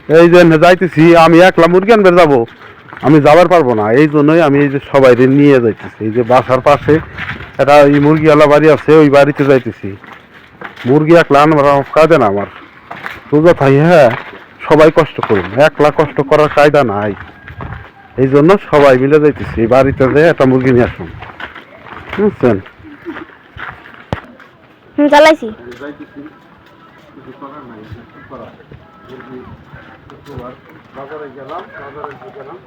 এই যে যাইতেছি আমি একলা মুরগি আনবে যাবো, আমি যাবার পারবো না, এই জন্যই আমি এই যে সবাই নিয়ে যাইতেছি। এই যে বাসার পাশে একটা এই মুরগিওয়ালা বাড়ি আছে, ওই বাড়িতে যাইতেছি। মুরগি একলা আনবার কায়দা না আমার, সোজা থাই। হ্যাঁ, সবাই কষ্ট করুন, একলা কষ্ট করার কায়দা নাই। এই জন্য সবাই মিলে যাইতেছি, এই বাড়িতে যেয়ে একটা মুরগি নিয়ে আসুন, বুঝছেন? চালাইছি। বাজারে গেলাম, গেলাম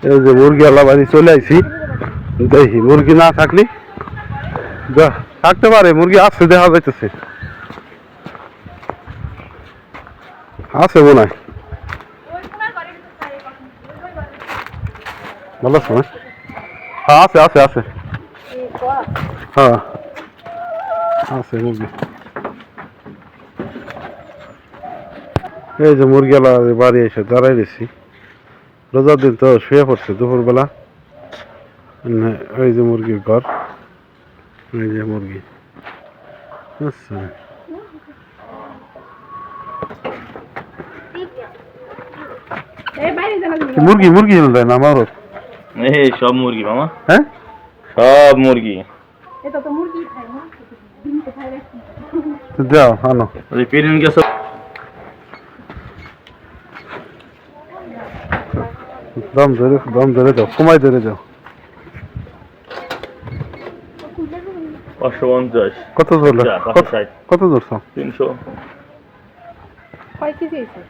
এই যে মুরগিওয়ালা বাড়ি চলে আইছি। দেখি মুরগি না থাকলে থাকতে পারে, মুরগি আছে দেখা যাইতেছে, আছে মনে হয়। ভালো আছে না? হ্যাঁ আছে আছে আছে, হ্যাঁ আছে মুরগি। এই যে মুরগিওয়ালা বাড়ি এসে দাঁড়াই দিছি, রোজার দিন তো শুয়ে পড়ছে দুপুরবেলা। ওই যে মুরগির ঘর, এই যে মুরগি। আচ্ছা, মুরগি মুরগি দেয় না আমারও। এই সব মুরগি মামা, হ্যাঁ সব মুরগি। যাও আনো। পেরিন গেছে। দম ধরে যাও, কমাই ধরে যাও। 550। কত ধরলো? কত ধরছো? 300। কয় কেজি হয়েছে?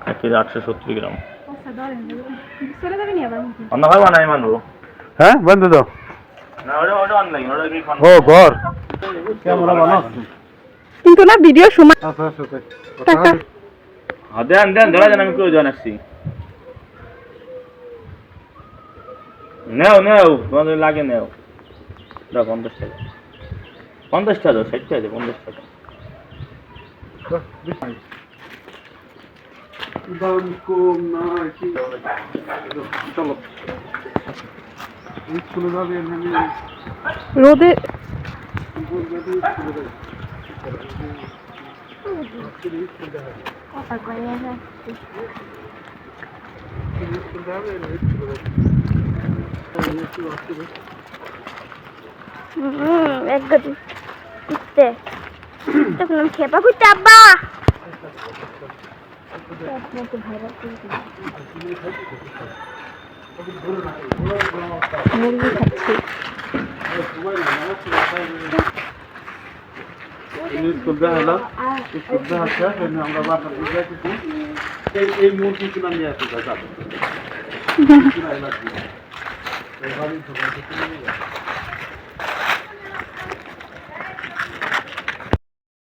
1 কেজি 870 গ্রাম। চলে যাবে নি আবার? অন্য ভাই বানাই মানবো। হ্যাঁ বন্ধ দাও। না ওটা অনলাইন, ওটা কি ও ঘর ক্যামেরা বানা কিন্তু না ভিডিও সময়। আচ্ছা আচ্ছা টাকা হ্যাঁ দেন দেন, ধরা দেন, আমি কেউ জানাচ্ছি। নেও নেও, তোমাদের লাগে নেও। দাও 50 টাকা। 50 টাকা দাও, 60 টাকা 50 টাকা। দাম কম না কি? চলো স্কুলে যাবে রোদে। এক গতি তখন খেপা করতে আব্বা মুরগি খাচ্ছি। এই মুরগি কিনা নিয়ে আসি